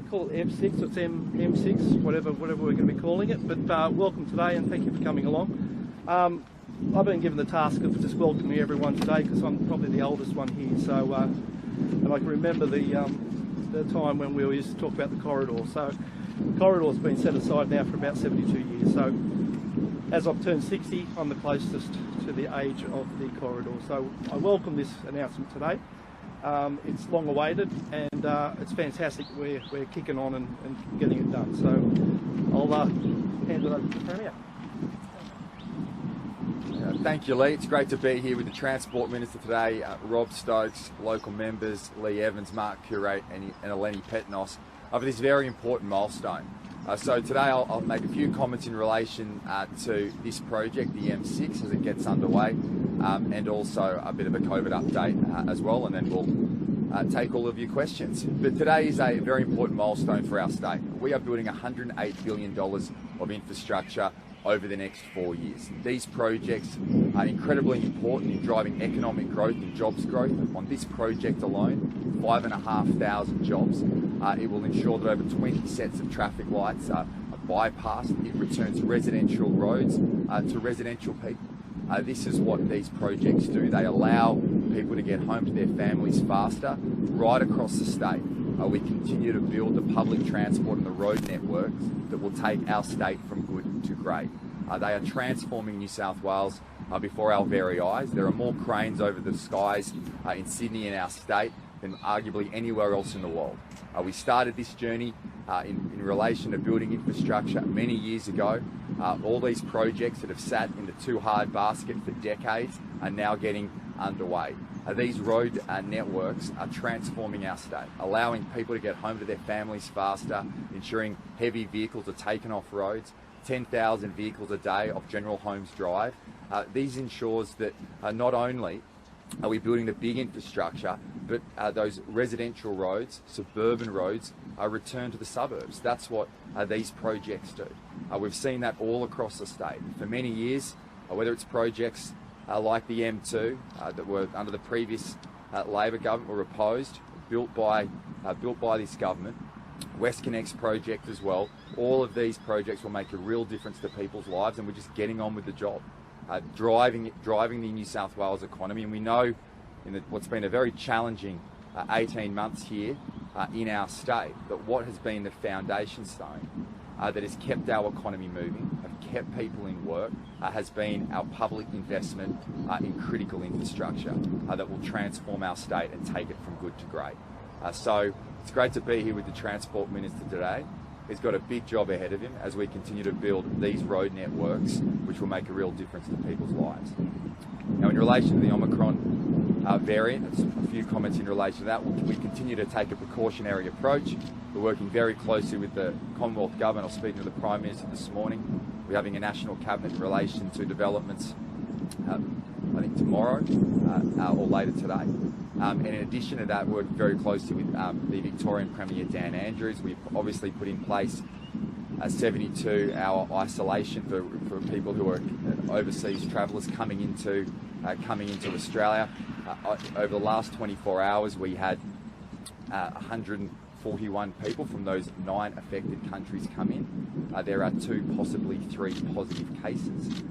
call it M6, it's M6, whatever we're going to be calling it. But welcome today, and thank you for coming along. I've been given the task of just welcoming everyone today because I'm probably the oldest one here. So, and I can remember the time when we used to talk about the corridor. So, the corridor's been set aside now for about 72 years. So, as I've turned 60, I'm the closest to the age of the corridor. So, I welcome this announcement today. It's long awaited, and it's fantastic. We're kicking on and getting it done. So, I'll hand it over to the Premier. Thank you, Lee. It's great to be here with the Transport Minister today, Rob Stokes, local members, Lee Evans, Mark Curate and Eleni Petnos, for this very important milestone. So today I'll make a few comments in relation to this project, the M6, as it gets underway, and also a bit of a COVID update as well, and then we'll take all of your questions. But today is a very important milestone for our state. We are building $108 billion of infrastructure over the next 4 years. These projects are incredibly important in driving economic growth and jobs growth. On this project alone, 5,500 jobs. It will ensure that over 20 sets of traffic lights are bypassed. It returns residential roads to residential people. This is what these projects do. They allow people to get home to their families faster right across the state. We continue to build the public transport and the road networks that will take our state from good to great. They are transforming New South Wales before our very eyes. There are more cranes over the skies in Sydney and our state than arguably anywhere else in the world. We started this journey in relation to building infrastructure many years ago. All these projects that have sat in the too hard basket for decades are now getting underway. These road networks are transforming our state, allowing people to get home to their families faster, ensuring heavy vehicles are taken off roads, 10,000 vehicles a day off General Holmes Drive. These ensures that not only are we building the big infrastructure, but those residential roads, suburban roads, are returned to the suburbs. That's what these projects do. We've seen that all across the state. For many years, whether it's projects like the M2 that were under the previous Labor government were opposed, built by this government, WestConnex project as well. All of these projects will make a real difference to people's lives, and we're just getting on with the job, driving the New South Wales economy. And we know in what's been a very challenging 18 months here in our state, that what has been the foundation stone that has kept our economy moving, have kept people in work, has been our public investment in critical infrastructure that will transform our state and take it from good to great. So it's great to be here with the Transport Minister today. He's got a big job ahead of him as we continue to build these road networks, which will make a real difference to people's lives. Now, in relation to the Omicron variant, a few comments in relation to that. We continue to take a precautionary approach. We're working very closely with the Commonwealth Government. I was speaking to the Prime Minister this morning. We're having a National Cabinet in relation to developments, I think tomorrow or later today. And in addition to that, we're working very closely with the Victorian Premier Dan Andrews. We've obviously put in place a 72-hour isolation for people who are overseas travellers coming into Australia. Over the last 24 hours, we had 141 people from those 9 affected countries come in. There are 2, possibly 3 positive cases.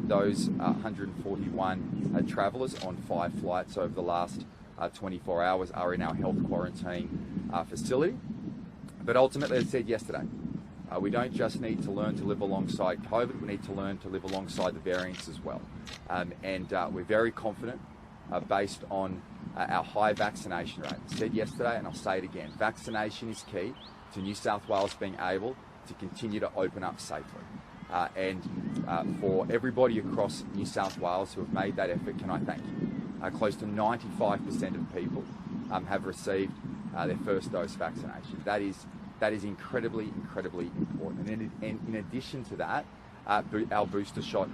Those 141 travellers on 5 flights over the last 24 hours are in our health quarantine facility. But ultimately, as I said yesterday, we don't just need to learn to live alongside COVID, we need to learn to live alongside the variants as well. And we're very confident based on our high vaccination rate. I said yesterday, and I'll say it again, vaccination is key to New South Wales being able to continue to open up safely. For everybody across New South Wales who have made that effort, can I thank you? Close to 95% of people have received their first dose vaccination. That is incredibly important. And in addition to that, our booster shot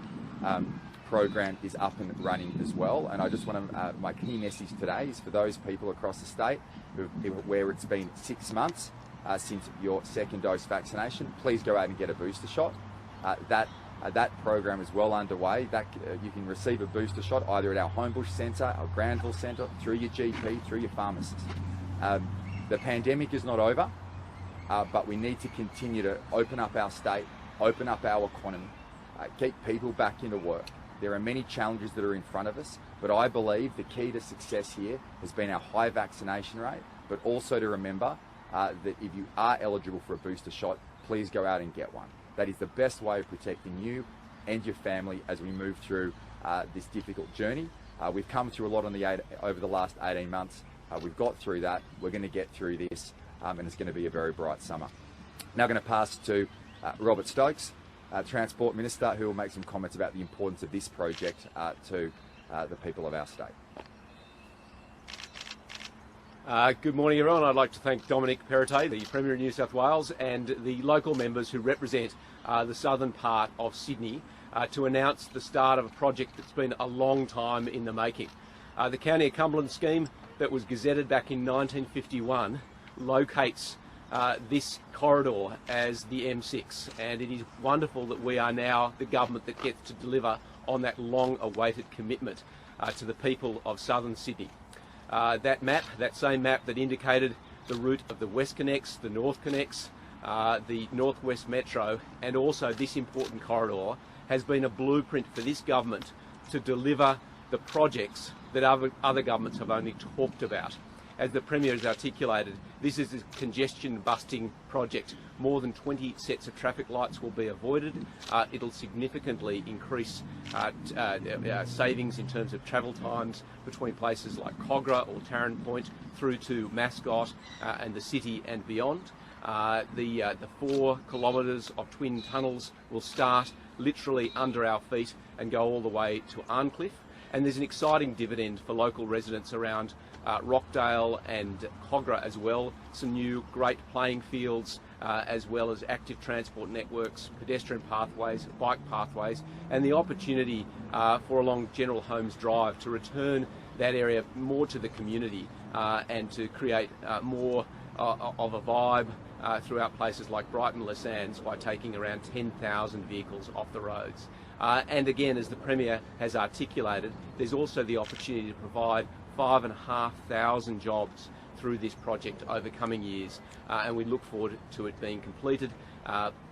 program is up and running as well. And I just want to, my key message today is for those people across the state where it's been 6 months since your second dose vaccination, please go out and get a booster shot. That program is well underway. You can receive a booster shot either at our Homebush Centre, our Granville Centre, through your GP, through your pharmacist. The pandemic is not over. but we need to continue to open up our state, open up our economy, keep people back into work. There are many challenges that are in front of us, but I believe the key to success here has been our high vaccination rate, but also to remember that if you are eligible for a booster shot, please go out and get one. That is the best way of protecting you and your family as we move through this difficult journey. We've come through a lot over the last 18 months. We've got through that. We're going to get through this, and it's going to be a very bright summer. Now going to pass to Robert Stokes, Transport Minister, who will make some comments about the importance of this project to the people of our state. Good morning, everyone. I'd like to thank Dominic Perrotte, the Premier of New South Wales, and the local members who represent the southern part of Sydney to announce the start of a project that's been a long time in the making. The County of Cumberland scheme that was gazetted back in 1951 locates this corridor as the M6, and it is wonderful that we are now the government that gets to deliver on that long-awaited commitment to the people of southern Sydney. That same map that indicated the route of the West Connects, the North Connects, the Northwest Metro, and also this important corridor has been a blueprint for this government to deliver the projects that other governments have only talked about. As the Premier has articulated, this is a congestion-busting project. More than 20 sets of traffic lights will be avoided. It'll significantly increase savings in terms of travel times between places like Cogra or Tarrant Point through to Mascot and the city and beyond. The 4 kilometres of twin tunnels will start literally under our feet and go all the way to Arncliffe. And there's an exciting dividend for local residents around Rockdale and Cogra as well. Some new great playing fields as well as active transport networks, pedestrian pathways, bike pathways, and the opportunity for along General Holmes Drive to return that area more to the community and to create more of a vibe throughout places like Brighton Les Sands by taking around 10,000 vehicles off the roads. And again, as the Premier has articulated, there's also the opportunity to provide 5,500 jobs through this project over coming years, and we look forward to it being completed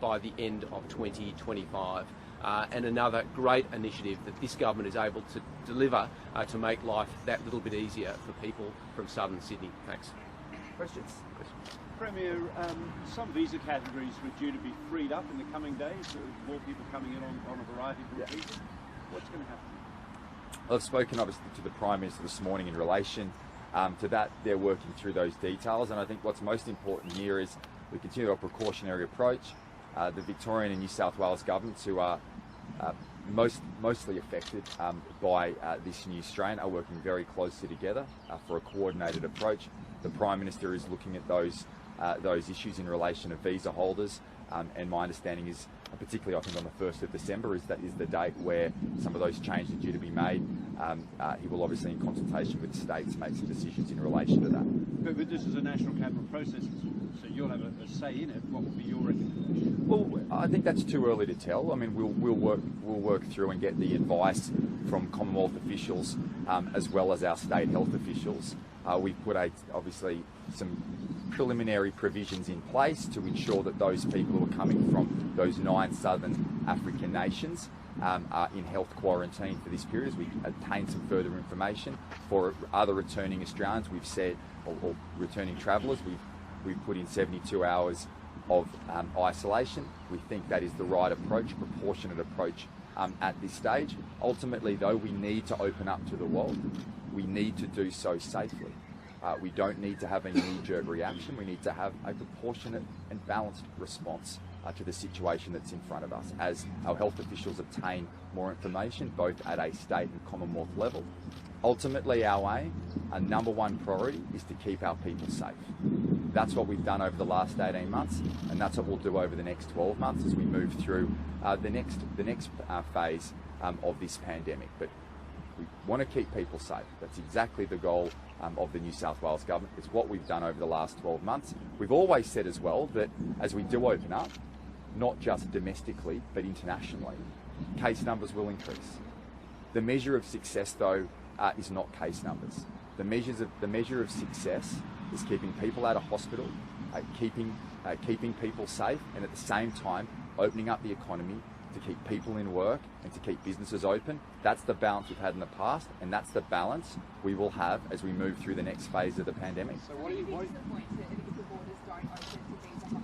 by the end of 2025. And another great initiative that this government is able to deliver to make life that little bit easier for people from southern Sydney. Thanks. Questions? Premier, some visa categories were due to be freed up in the coming days, more people coming in on a variety of visas. What's going to happen? I've spoken obviously to the Prime Minister this morning in relation to that. They're working through those details, and I think what's most important here is we continue a precautionary approach. The Victorian and New South Wales governments, who are mostly affected by this new strain, are working very closely together for a coordinated approach. The Prime Minister is looking at those issues in relation to visa holders, and my understanding is, particularly I think on the 1st of December, is the date where some of those changes are due to be made. He will obviously, in consultation with states, make some decisions in relation to that. But this is a national cabinet process, so you'll have a say in it. What would be your recommendation? Well, I think that's too early to tell. I mean, we'll work through and get the advice from Commonwealth officials as well as our state health officials. We put obviously some preliminary provisions in place to ensure that those people who are coming from those 9 southern African nations are in health quarantine for this period. As we obtain some further information for other returning Australians, we've said, or returning travellers, we've put in 72 hours of isolation. We think that is the right approach, proportionate approach at this stage. Ultimately, though, we need to open up to the world. We need to do so safely. We don't need to have a knee-jerk reaction. We need to have a proportionate and balanced response to the situation that's in front of us as our health officials obtain more information, both at a state and Commonwealth level. Ultimately, our aim, our number one priority, is to keep our people safe. That's what we've done over the last 18 months, and that's what we'll do over the next 12 months as we move through the next phase of this pandemic. But we want to keep people safe. That's exactly the goal of the New South Wales government. It's what we've done over the last 12 months. We've always said as well that as we do open up, not just domestically but internationally, case numbers will increase. The measure of success, though, is not case numbers. The measure of success is keeping people out of hospital, keeping people safe, and at the same time opening up the economy to keep people in work and to keep businesses open. That's the balance we've had in the past, and that's the balance we will have as we move through the next phase of the pandemic. So what do you think is the point that if the borders don't open to visa holders?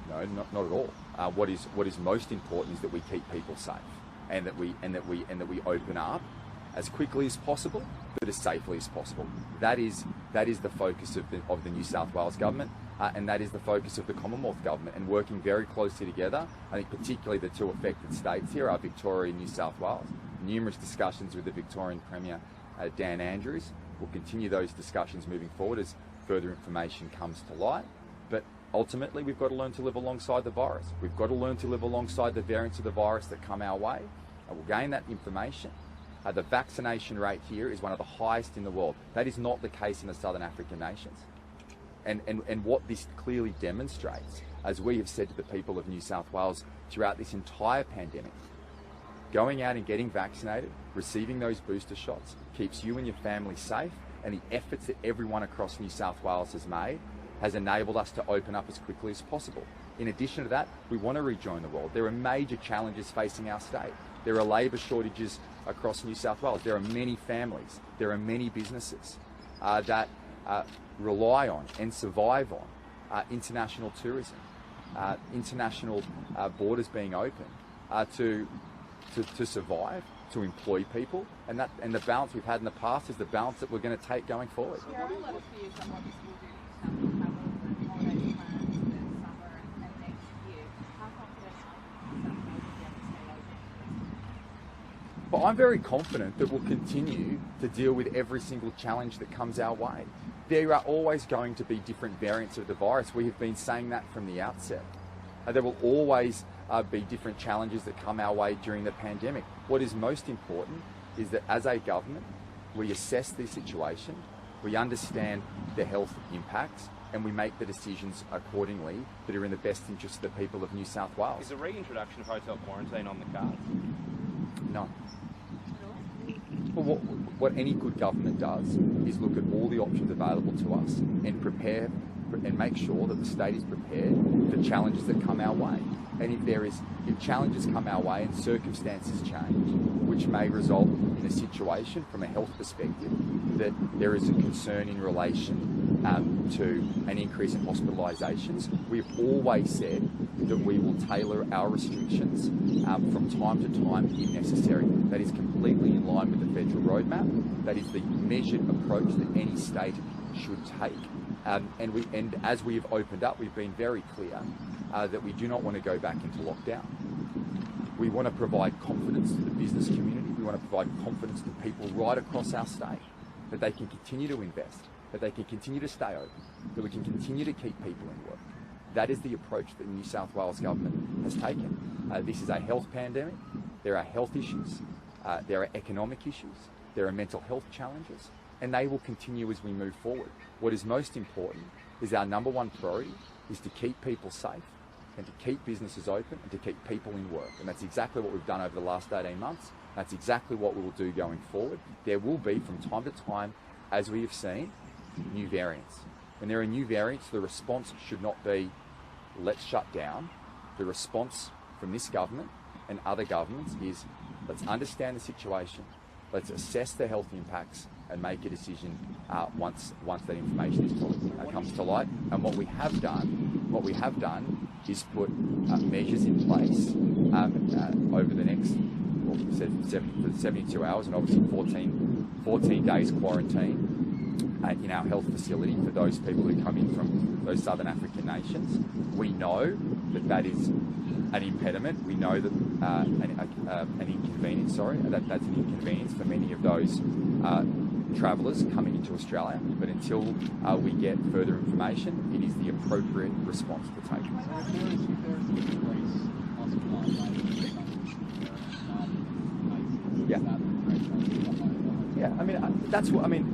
No, not at all. What is most important is that we keep people safe, and that we open up as quickly as possible, but as safely as possible. That is the focus of the New South Wales government, and that is the focus of the Commonwealth government. And working very closely together, I think particularly the two affected states here are Victoria and New South Wales. Numerous discussions with the Victorian Premier Dan Andrews. We'll continue those discussions moving forward as further information comes to light. But ultimately, we've got to learn to live alongside the virus. We've got to learn to live alongside the variants of the virus that come our way. And we'll gain that information. The vaccination rate here is one of the highest in the world. That is not the case in the Southern African nations. And what this clearly demonstrates, as we have said to the people of New South Wales throughout this entire pandemic, going out and getting vaccinated, receiving those booster shots, keeps you and your family safe, and the efforts that everyone across New South Wales has made has enabled us to open up as quickly as possible. In addition to that, we want to rejoin the world. There are major challenges facing our state. There are labour shortages across New South Wales. There are many families, there are many businesses that rely on and survive on international tourism, international borders being open to survive, to employ people, and the balance we've had in the past is the balance that we're going to take going forward. There are a lot of fears on what this will do to travel and holiday plans this summer and next year. How confident are you that they will be able to stay open? But I'm very confident that we'll continue to deal with every single challenge that comes our way. There are always going to be different variants of the virus. We have been saying that from the outset. There will always be different challenges that come our way during the pandemic. What is most important is that as a government, we assess the situation, we understand the health impacts, and we make the decisions accordingly that are in the best interest of the people of New South Wales. Is a reintroduction of hotel quarantine on the cards? No. Well, what any good government does is look at all the options available to us and prepare and make sure that the state is prepared for challenges that come our way. And if challenges come our way and circumstances change, which may result in a situation from a health perspective that there is a concern in relation to an increase in hospitalisations, we've always said that we will tailor our restrictions from time to time if necessary. That is completely in line with the federal roadmap. That is the measured approach that any state should take. And as we have opened up, we've been very clear that we do not want to go back into lockdown. We want to provide confidence to the business community. We want to provide confidence to people right across our state that they can continue to invest, that they can continue to stay open, that we can continue to keep people in work. That is the approach that the New South Wales government has taken. This is a health pandemic. There are health issues. There are economic issues. There are mental health challenges. And they will continue as we move forward. What is most important is our number one priority is to keep people safe and to keep businesses open and to keep people in work. And that's exactly what we've done over the last 18 months. That's exactly what we will do going forward. There will be, from time to time, as we have seen, new variants. When there are new variants, the response should not be, let's shut down. The response from this government and other governments is, let's understand the situation, let's assess the health impacts and make a decision once that information comes to light. And what we have done is put measures in place over the next, well, we said 72 hours and obviously 14 days quarantine in our health facility for those people who come in from those Southern African nations. We know that is an impediment. We know that an inconvenience. That's an inconvenience for many of those travellers coming into Australia. But until we get further information, it is the appropriate response to take. Yeah. I mean, that's what I mean.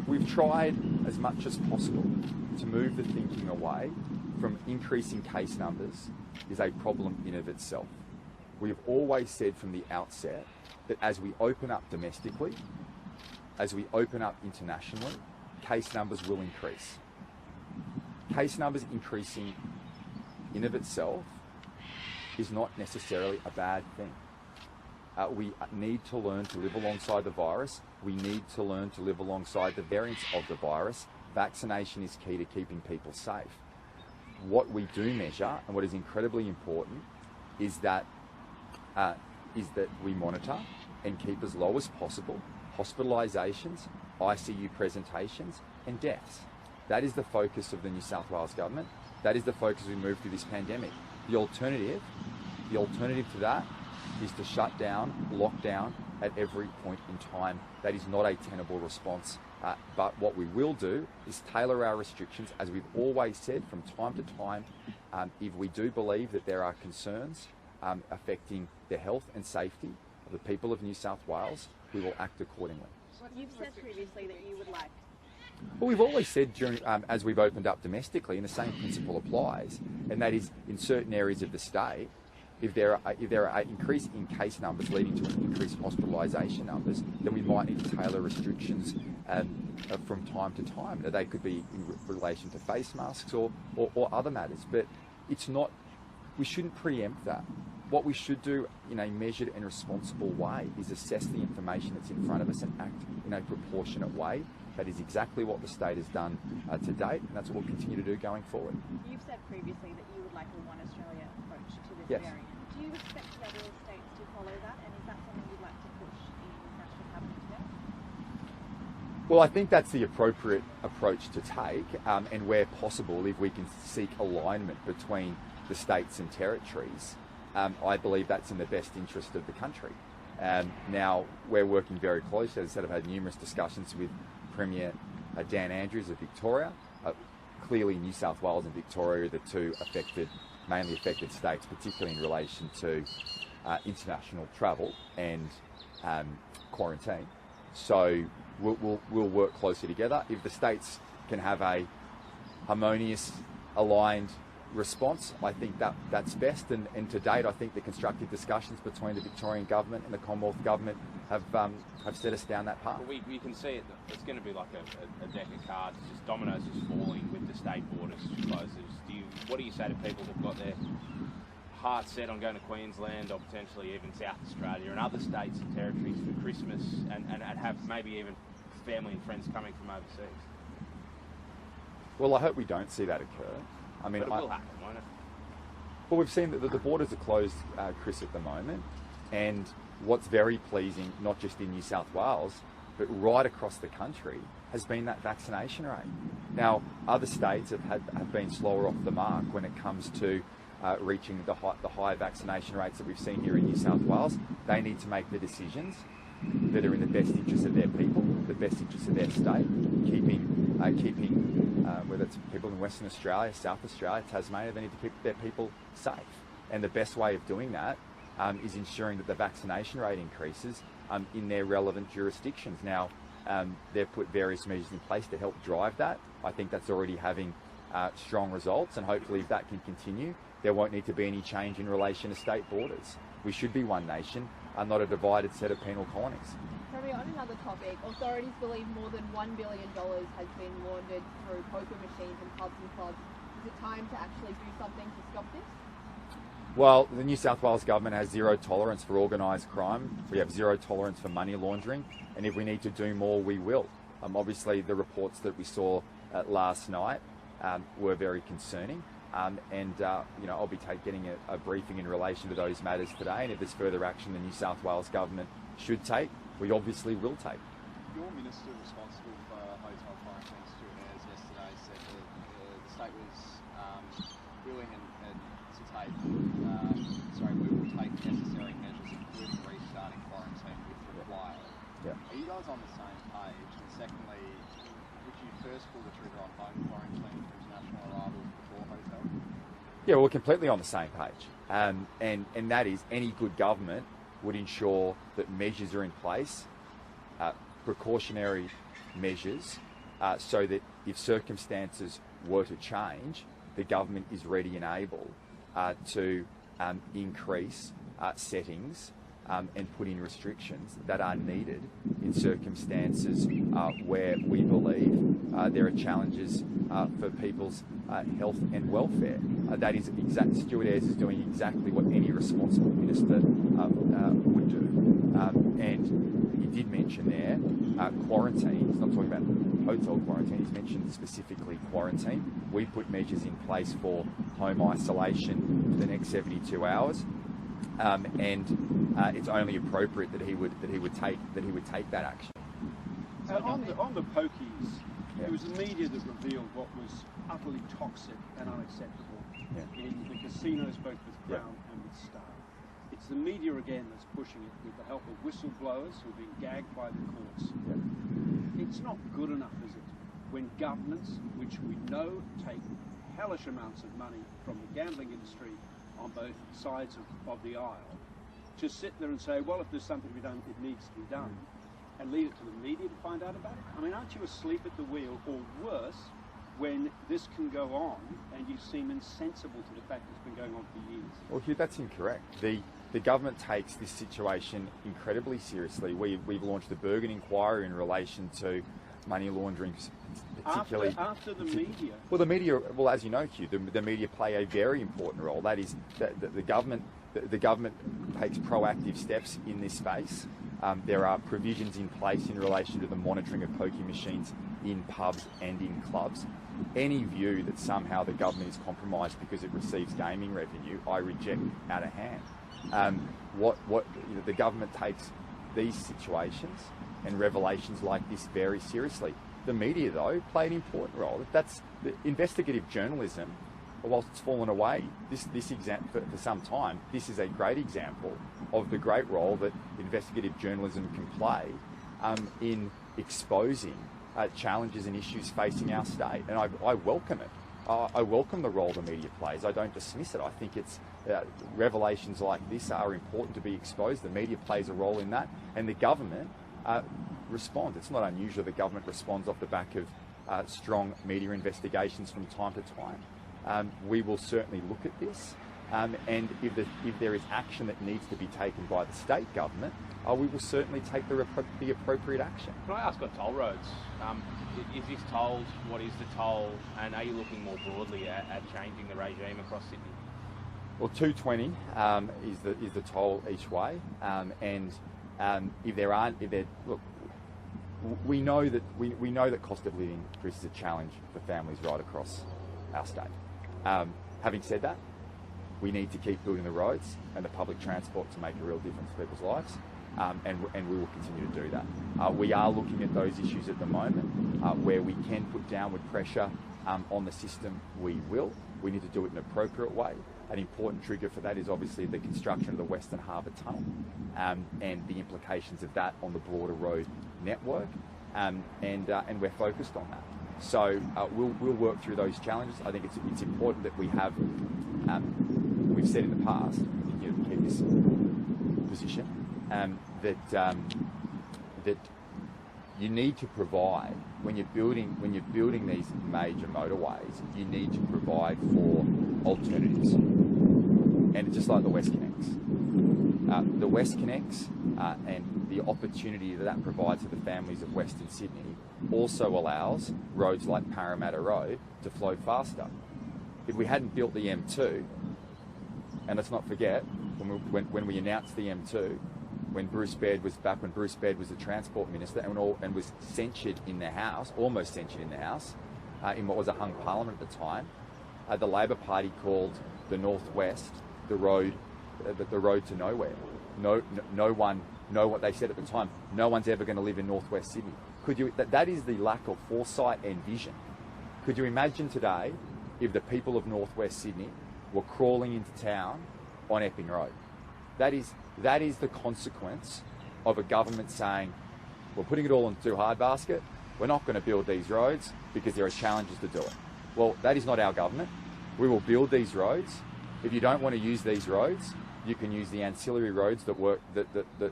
We've tried as much as possible to move the thinking away from increasing case numbers is a problem in of itself. We have always said from the outset that as we open up domestically, as we open up internationally, case numbers will increase. Case numbers increasing in of itself is not necessarily a bad thing. We need to learn to live alongside the virus. We need to learn to live alongside the variants of the virus. Vaccination is key to keeping people safe. What we do measure, and what is incredibly important, is that we monitor and keep as low as possible hospitalisations, ICU presentations and deaths. That is the focus of the New South Wales government. That is the focus as we move through this pandemic. The alternative to that is to shut down, lock down at every point in time. That is not a tenable response. But what we will do is tailor our restrictions, as we've always said, from time to time. If we do believe that there are concerns affecting the health and safety of the people of New South Wales, we will act accordingly. You've said previously that you would like. Well, we've always said during, as we've opened up domestically, and the same principle applies, and that is in certain areas of the state, if there are an increase in case numbers leading to an increase in hospitalisation numbers, then we might need to tailor restrictions from time to time. They could be in relation to face masks or other matters, but it's not. We shouldn't preempt that. What we should do in a measured and responsible way is assess the information that's in front of us and act in a proportionate way. That is exactly what the state has done to date, and that's what we'll continue to do going forward. You've said previously that you would like a One Australia approach to this Yes. variant. Do you expect the other states to follow that, and is that something you'd like to push in National Cabinet today? Well, I think that's the appropriate approach to take, and where possible, if we can seek alignment between the states and territories, I believe that's in the best interest of the country. Now, we're working very closely. As I said, I've had numerous discussions with Premier Dan Andrews of Victoria. Clearly, New South Wales and Victoria are the two mainly affected states, particularly in relation to international travel and quarantine. So we'll work closely together. If the states can have a harmonious, aligned response, I think that's best. And to date, I think the constructive discussions between the Victorian government and the Commonwealth government have set us down that path. Well, we can see it. It's going to be like a deck of cards. It's just dominoes is falling with the state borders closed. What do you say to people who've got their heart set on going to Queensland or potentially even South Australia and other states and territories for Christmas and have maybe even family and friends coming from overseas? Well, I hope we don't see that occur. I mean, But it will happen, won't it? Well, we've seen that the borders are closed, Chris, at the moment, and what's very pleasing, not just in New South Wales, but right across the country, has been that vaccination rate. Now, other states have been slower off the mark when it comes to reaching the high vaccination rates that we've seen here in New South Wales. They need to make the decisions that are in the best interest of their people, the best interest of their state, keeping whether it's people in Western Australia, South Australia, Tasmania, they need to keep their people safe. And the best way of doing that is ensuring that the vaccination rate increases in their relevant jurisdictions. Now, they've put various measures in place to help drive that. I think that's already having strong results, and hopefully if that can continue, there won't need to be any change in relation to state borders. We should be one nation, not a divided set of penal colonies. Premier, on another topic, authorities believe more than $1 billion has been laundered through poker machines and pubs and clubs. Is it time to actually do something to stop this? Well, the New South Wales government has zero tolerance for organised crime. We have zero tolerance for money laundering, and if we need to do more, we will. Obviously, the reports that we saw last night were very concerning, I'll be getting a briefing in relation to those matters today, and if there's further action the New South Wales government should take, we obviously will take. Your minister responsible for hotel quarantine, Stuart Ayres, yesterday said that the state was willing to take, we will take necessary measures, including restarting quarantine if required. Yeah. Are you guys on the same page? And secondly, would you first pull the trigger on home quarantine for international arrivals before hotel? Yeah, we're completely on the same page. And that is, any good government would ensure that measures are in place, precautionary measures, so that if circumstances were to change, the government is ready and able to increase settings and put in restrictions that are needed in circumstances where we believe there are challenges for people's health and welfare. That is Stuart Ayres is doing exactly what any responsible minister would do. And he did mention there quarantine. He's not talking about hotel quarantine. He's mentioned specifically quarantine. We put measures in place for home isolation for the next 72 hours. And it's only appropriate that he would take that action. On the pokies, it was the media that revealed what was utterly toxic and unacceptable in the casinos, both with Crown and with Star. It's the media again that's pushing it with the help of whistleblowers who've been gagged by the courts. It's not good enough, is it, when governments, which we know take hellish amounts of money from the gambling industry on both sides of the aisle, to sit there and say, well, if there's something to be done, it needs to be done, and leave it to the media to find out about it? I mean, aren't you asleep at the wheel, or worse, when this can go on and you seem insensible to the fact it's been going on for years? Well, Hugh, that's incorrect. The government takes this situation incredibly seriously. We've launched a Bergen inquiry in relation to money laundering, particularly after the media. Well, the media. Well, as you know, Hugh, the media play a very important role. That is, the government takes proactive steps in this space. There are provisions in place in relation to the monitoring of pokie machines in pubs and in clubs. Any view that somehow the government is compromised because it receives gaming revenue, I reject out of hand. The government takes these situations and revelations like this very seriously. The media, though, play an important role. That's the investigative journalism. Whilst it's fallen away for some time, this is a great example of the great role that investigative journalism can play in exposing challenges and issues facing our state. And I welcome it. I welcome the role the media plays. I don't dismiss it. I think it's revelations like this are important to be exposed. The media plays a role in that, and the government responds. It's not unusual the government responds off the back of strong media investigations from time to time. We will certainly look at this, and if there is action that needs to be taken by the state government, we will certainly take the appropriate action. Can I ask on toll roads? Is this tolled? What is the toll? And are you looking more broadly at changing the regime across Sydney? Well, $2.20 is the toll each way, and look, we know that cost of living, Chris, is a challenge for families right across our state. Having said that, we need to keep building the roads and the public transport to make a real difference to people's lives, and we will continue to do that. We are looking at those issues at the moment. Where we can put downward pressure on the system, we will. We need to do it in an appropriate way. An important trigger for that is obviously the construction of the Western Harbour Tunnel and the implications of that on the broader road network, and we're focused on that. So we'll work through those challenges. I think it's important that we have, we've said in the past, to keep this position, that you need to provide when you're building these major motorways, you need to provide for alternatives. And it's just like the West Connects. The West Connects and the opportunity that provides to the families of Western Sydney also allows roads like Parramatta Road to flow faster. If we hadn't built the M2, and let's not forget, when we announced the M2, when Bruce Baird was the Transport Minister and was censured in the House, almost censured in the House, in what was a hung parliament at the time, the Labor Party called the Northwest the road to nowhere. No one know what they said at the time. No one's ever going to live in Northwest Sydney. That is the lack of foresight and vision. Could you imagine today if the people of Northwest Sydney were crawling into town on Epping Road? That is the consequence of a government saying, we're putting it all into hard basket, we're not going to build these roads because there are challenges to do it. Well, that is not our government. We will build these roads. If you don't want to use these roads, you can use the ancillary roads that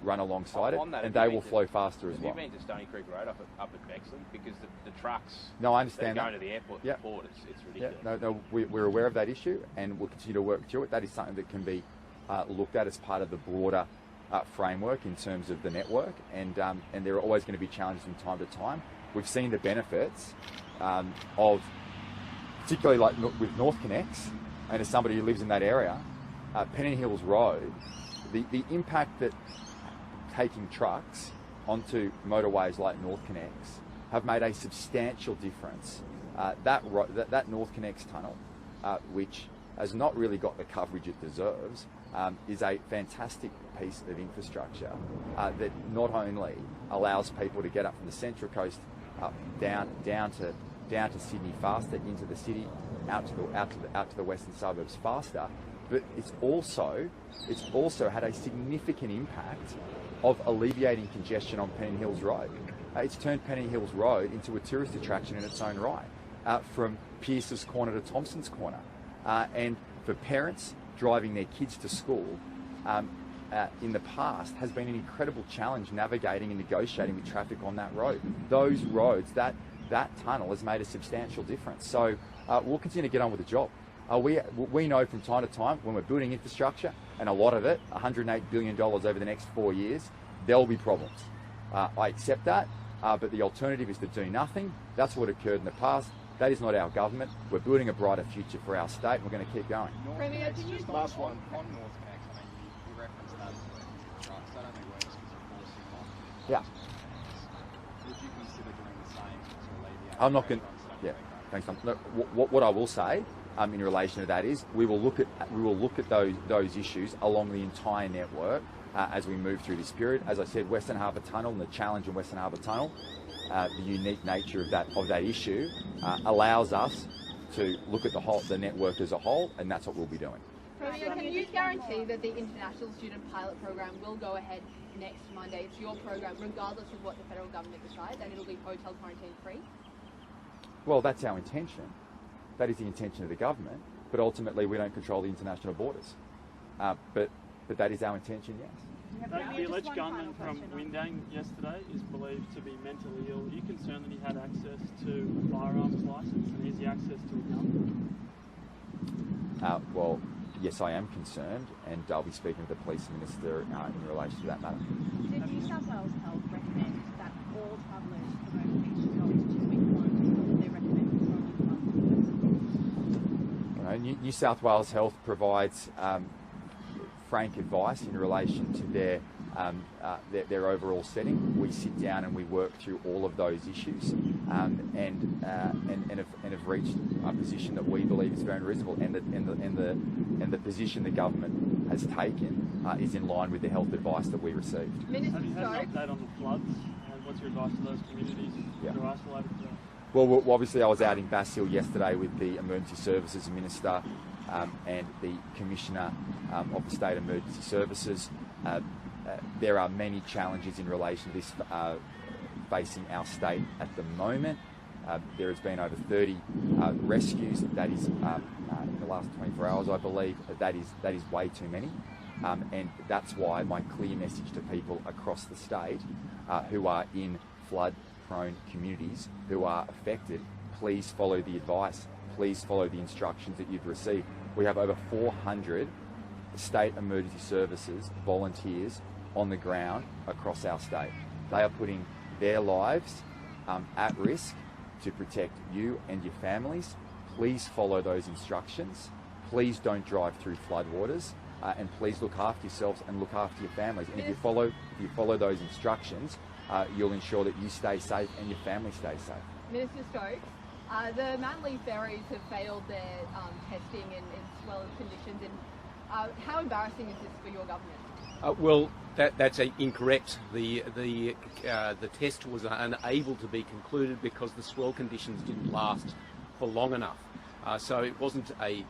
run alongside it, and they will flow faster as well. Have you been to Stony Creek Road up at Bexley? Because the trucks I understand going to the airport, the port, it's ridiculous. Yeah, we're aware of that issue, and we'll continue to work through it. That is something that can be looked at as part of the broader framework in terms of the network, and there are always going to be challenges from time to time. We've seen the benefits of, particularly like with North Connects, and as somebody who lives in that area, Pennant Hills Road, the impact that taking trucks onto motorways like North Connects have made a substantial difference. That North Connects tunnel, which has not really got the coverage it deserves, is a fantastic piece of infrastructure that not only allows people to get up from the Central Coast down to Sydney faster, into the city, out to the western suburbs faster, but it's also had a significant impact of alleviating congestion on Pennant Hills Road. It's turned Pennant Hills Road into a tourist attraction in its own right, from Pearce's Corner to Thompson's Corner, and for parents driving their kids to school. In the past has been an incredible challenge navigating and negotiating with traffic on that road. Those roads, that tunnel has made a substantial difference. So we'll continue to get on with the job. We know from time to time when we're building infrastructure, and a lot of it, $108 billion over the next 4 years, there will be problems. I accept that, but the alternative is to do nothing. That's what occurred in the past. That is not our government. We're building a brighter future for our state, and we're going to keep going. Premier, can you Last one on North Connects. I mean, you referenced that as the trucks. That only works because you're forcing on. Yeah. Would you consider doing the same to alleviate? I'm not going. Yeah, thanks. Look, what I will say in relation to that is we will look at those issues along the entire network as we move through this period. As I said, Western Harbour Tunnel and the challenge in Western Harbour Tunnel, the unique nature of that issue allows us to look at the network as a whole, and that's what we'll be doing. Premier, can you guarantee that the International Student Pilot Program will go ahead next Monday? It's your program, regardless of what the federal government decides, and it'll be hotel quarantine free? Well, that's our intention. That is the intention of the government, but ultimately we don't control the international borders. But that is our intention, yes. The alleged gunman from Windang yesterday is believed to be mentally ill. Are you concerned that he had access to a firearms licence, and has he access to a gun? Well, yes, I am concerned, and I'll be speaking to the police minister in relation to that matter. Did New South Wales Health recommend that all travellers promote beach to go into 2 week quarantine, or did they recommend controlling New South Wales Health provides frank advice in relation to their overall setting. We sit down and we work through all of those issues, and have reached a position that we believe is very reasonable, and the position the government has taken is in line with the health advice that we received. Minister Have you had an Stokes? update on the floods, and what's your advice to those communities that are isolated today? Well, obviously I was out in Bass Hill yesterday with the Emergency Services Minister and the Commissioner of the State Emergency Services. There are many challenges in relation to this facing our state at the moment. There has been over 30 rescues. That is in the last 24 hours, I believe. That is way too many, and that's why my clear message to people across the state who are in flood-prone communities who are affected: please follow the advice. Please follow the instructions that you've received. We have over 400 state emergency services volunteers on the ground across our state. They are putting their lives at risk to protect you and your families. Please follow those instructions. Please don't drive through floodwaters, and please look after yourselves and look after your families. And if you follow those instructions, you'll ensure that you stay safe and your family stays safe. Minister Stokes, the Manly ferries have failed their testing in swell conditions, and how embarrassing is this for your government? Well, that's incorrect. The test was unable to be concluded because the swell conditions didn't last for long enough. So it wasn't a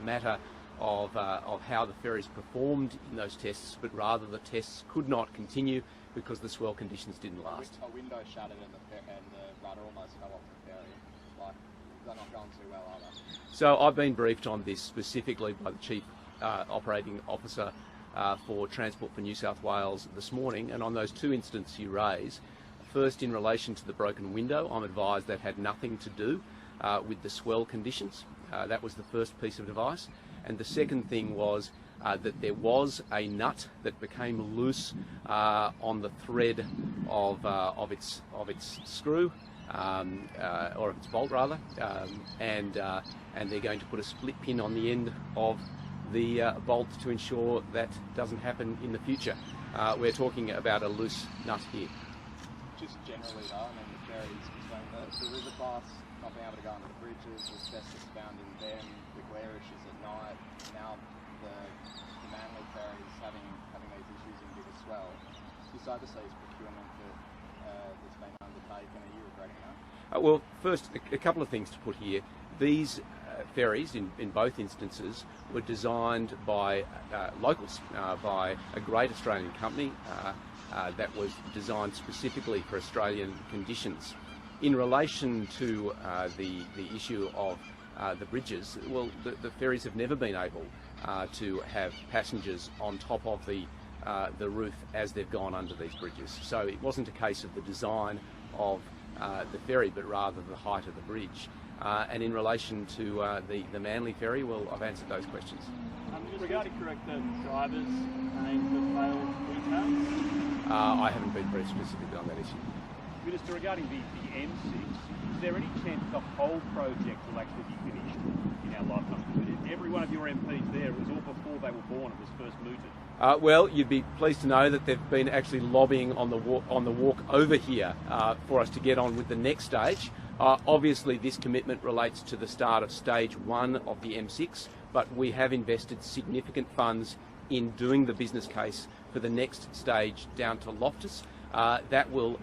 matter of how the ferries performed in those tests, but rather the tests could not continue because the swell conditions didn't last. A window shattered and the rudder almost fell off the ferry. Like, they're not going too well, are they? So I've been briefed on this specifically by the Chief Operating Officer for Transport for New South Wales this morning, and on those two incidents you raise, first in relation to the broken window, I'm advised that had nothing to do with the swell conditions. That was the first piece of advice. And the second thing was that there was a nut that became loose on the thread of its screw, or of its bolt rather, and they're going to put a split pin on the end of the bolt to ensure that doesn't happen in the future. We're talking about a loose nut here. Just generally though, I mean the ferries, the river class not being able to go under the bridges, asbestos found in them, the glare issues at night, now the Manly ferries having these issues in bigger swell. This overseas procurement that's been undertaken, are you regretting that? Well, first, a couple of things to put here. These ferries, in both instances, were designed by locals, by a great Australian company that was designed specifically for Australian conditions. In relation to the issue of the bridges, well, the ferries have never been able to have passengers on top of the roof as they've gone under these bridges. So it wasn't a case of the design of the ferry, but rather the height of the bridge. And in relation to the Manly ferry, well, I've answered those questions. Regarding correct the drivers named the failed details? I haven't been very specific on that issue. Minister, regarding the M6, is there any chance the whole project will actually be finished in our lifetime? Every one of your MPs there, it was all before they were born, it was first mooted. Well, you'd be pleased to know that they've been actually lobbying on the walk over here for us to get on with the next stage. Obviously, this commitment relates to the start of stage 1 of the M6, but we have invested significant funds in doing the business case for the next stage down to Loftus. That will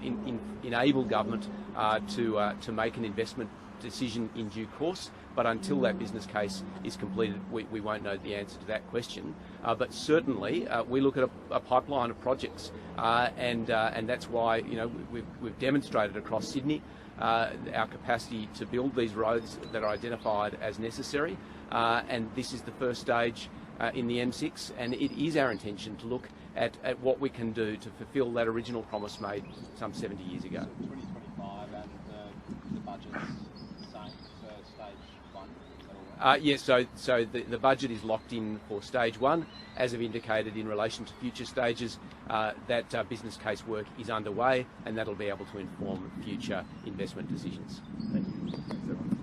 enable government to make an investment decision in due course, but until that business case is completed, we won't know the answer to that question. But certainly, we look at a pipeline of projects, and that's why we've demonstrated across Sydney our capacity to build these roads that are identified as necessary, and this is the first stage in the M6, and it is our intention to look at what we can do to fulfil that original promise made some 70 years ago. 2025 and the budget's the same for stage 1? Yes, so the budget is locked in for stage 1. As I've indicated, in relation to future stages, that business case work is underway, and that'll be able to inform future investment decisions. Thank you. Thanks, everyone.